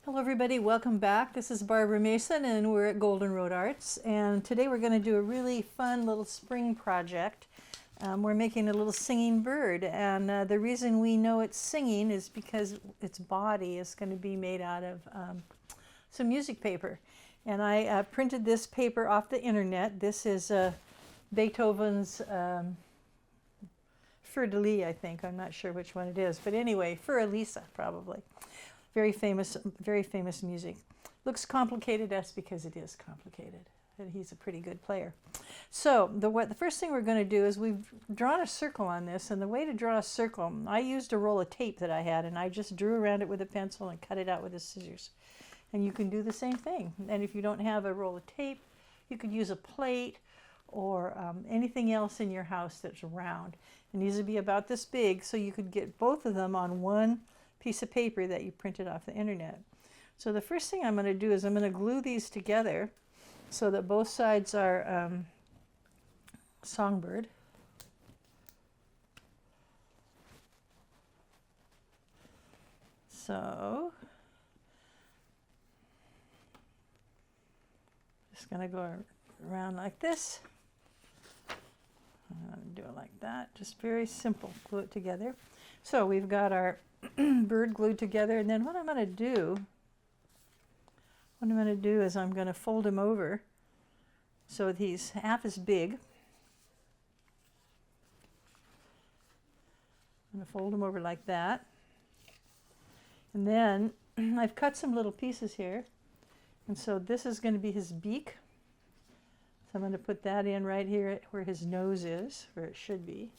Hello everybody, welcome back. This is Barbara Mason and we're at Golden Road Arts, and today we're going to do a really fun little spring project. We're making a little singing bird, and the reason we know it's singing is because its body is going to be made out of some music paper. And I printed this paper off the internet. This is Beethoven's Fleur de Lis, I think. I'm not sure which one it is, but anyway, Für Elisa probably. Very famous music. Looks complicated, that's because it is complicated. And he's a pretty good player. So the first thing we're going to do is we've drawn a circle on this, and the way to draw a circle, I used a roll of tape that I had, and I just drew around it with a pencil and cut it out with the scissors. And you can do the same thing. And if you don't have a roll of tape, you could use a plate or anything else in your house that's round. And these would be about this big, so you could get both of them on one piece of paper that you printed off the internet. So the first thing I'm going to do is I'm going to glue these together so that both sides are songbird. So just going to go around like this. I'm going to do it like that. Just very simple. Glue it together. So we've got our bird glued together, and then what I'm going to do is I'm going to fold him over so that he's half as big. I'm going to fold him over like that, and then I've cut some little pieces here, and so this is going to be his beak. So I'm going to put that in right here where his nose is, where it should be.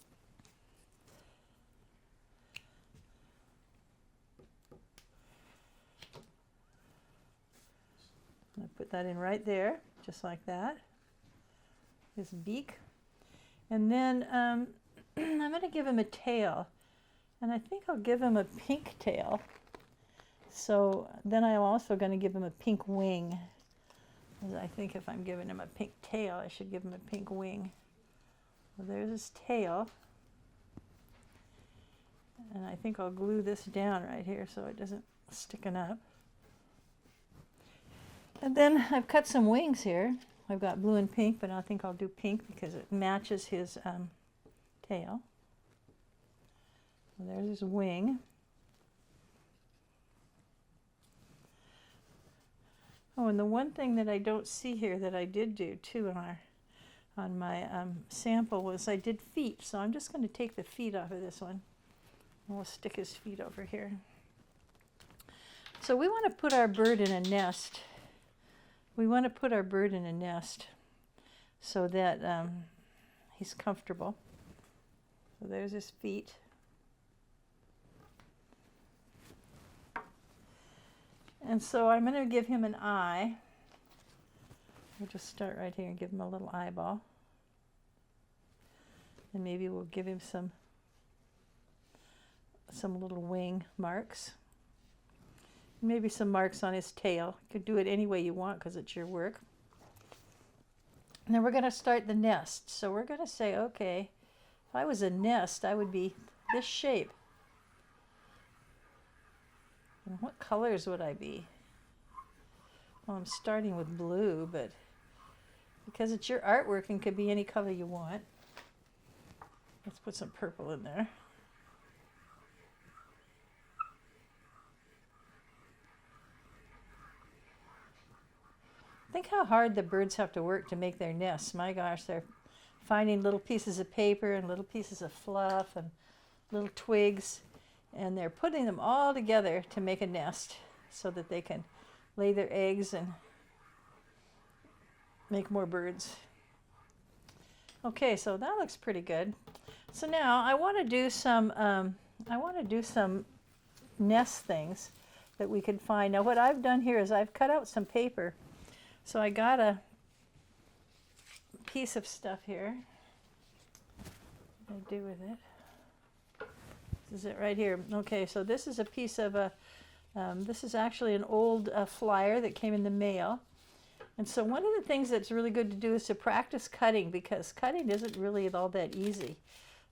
I'm going to put that in right there, just like that, his beak. And then I'm going to give him a tail, and I think I'll give him a pink tail. So then I'm also going to give him a pink wing. I think if I'm giving him a pink tail, I should give him a pink wing. Well, there's his tail. And I think I'll glue this down right here so it doesn't sticken up. And then I've cut some wings here. I've got blue and pink, but I think I'll do pink because it matches his tail. So there's his wing. Oh, and the one thing that I don't see here that I did do too on my sample was I did feet. So I'm just going to take the feet off of this one. And we'll stick his feet over here. So we want to put our bird in a nest. We want to put our bird in a nest so that he's comfortable. So there's his feet. And so I'm going to give him an eye. We'll just start right here and give him a little eyeball. And maybe we'll give him some little wing marks. Maybe some marks on his tail. You could do it any way you want because it's your work. And then we're going to start the nest. So we're going to say, okay, if I was a nest, I would be this shape. And what colors would I be? Well, I'm starting with blue, but because it's your artwork and could be any color you want. Let's put some purple in there. Think how hard the birds have to work to make their nests. My gosh, they're finding little pieces of paper and little pieces of fluff and little twigs, and they're putting them all together to make a nest so that they can lay their eggs and make more birds. Okay, so that looks pretty good. So now I want to do some nest things that we could find. Now what I've done here is I've cut out some paper. So I got a piece of stuff here. What do I do with it? This is it right here. Okay, so this is a piece of this is actually an old flyer that came in the mail. And so one of the things that's really good to do is to practice cutting, because cutting isn't really all that easy.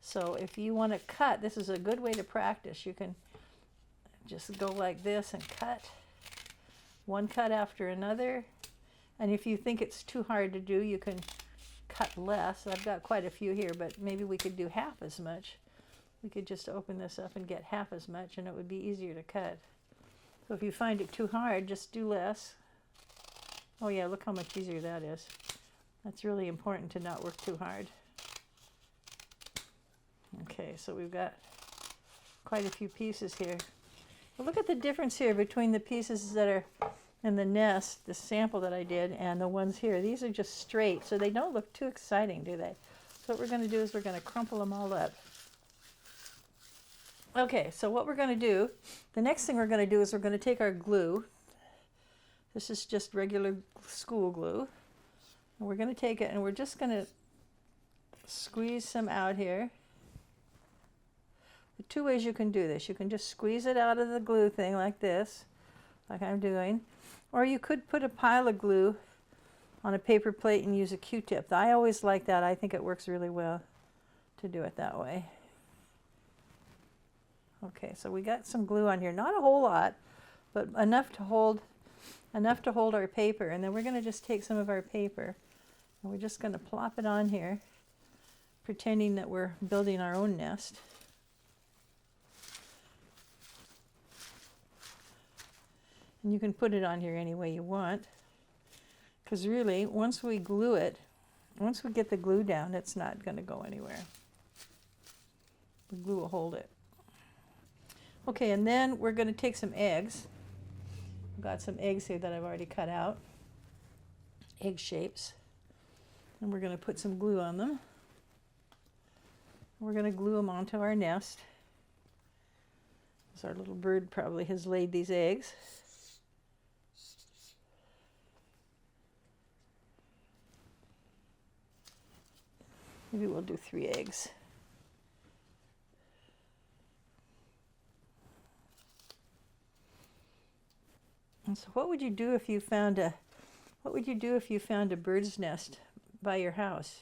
So if you want to cut, this is a good way to practice. You can just go like this and cut. one cut after another. And if you think it's too hard to do, you can cut less. I've got quite a few here, but maybe we could do half as much. We could just open this up and get half as much, and it would be easier to cut. So if you find it too hard, just do less. Oh yeah, look how much easier that is. That's really important to not work too hard. Okay, so we've got quite a few pieces here. But look at the difference here between the pieces that are in the nest, the sample that I did, and the ones here. These are just straight, so they don't look too exciting, do they? So what we're going to do is we're going to crumple them all up. Okay, so what we're going to do, the next thing we're going to do is we're going to take our glue. This is just regular school glue. And we're going to take it and we're just going to squeeze some out here. The two ways you can do this. You can just squeeze it out of the glue thing like this, like I'm doing. Or you could put a pile of glue on a paper plate and use a Q-tip. I always like that. I think it works really well to do it that way. Okay, so we got some glue on here. Not a whole lot, but enough to hold our paper. And then we're going to just take some of our paper and we're just going to plop it on here, pretending that we're building our own nest. And you can put it on here any way you want, because really, once we glue it, once we get the glue down, it's not going to go anywhere. The glue will hold it. Okay, and then we're going to take some eggs. I've got some eggs here that I've already cut out, egg shapes. And we're going to put some glue on them. We're going to glue them onto our nest. Because our little bird probably has laid these eggs. Maybe we'll do 3 eggs. And so what would you do if you found a bird's nest by your house?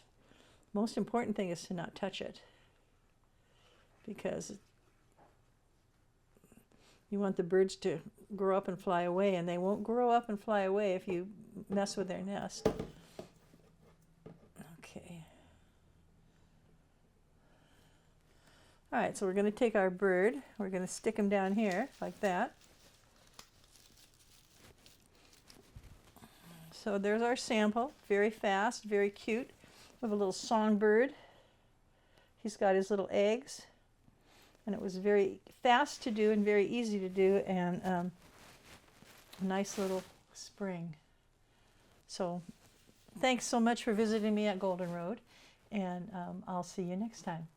Most important thing is to not touch it, because you want the birds to grow up and fly away, and they won't grow up and fly away if you mess with their nest. Okay. All right, so we're going to take our bird, we're going to stick him down here like that. So there's our sample, very fast, very cute. We have a little songbird. He's got his little eggs, and it was very fast to do and very easy to do, and a nice little spring. So thanks so much for visiting me at Golden Road, and I'll see you next time.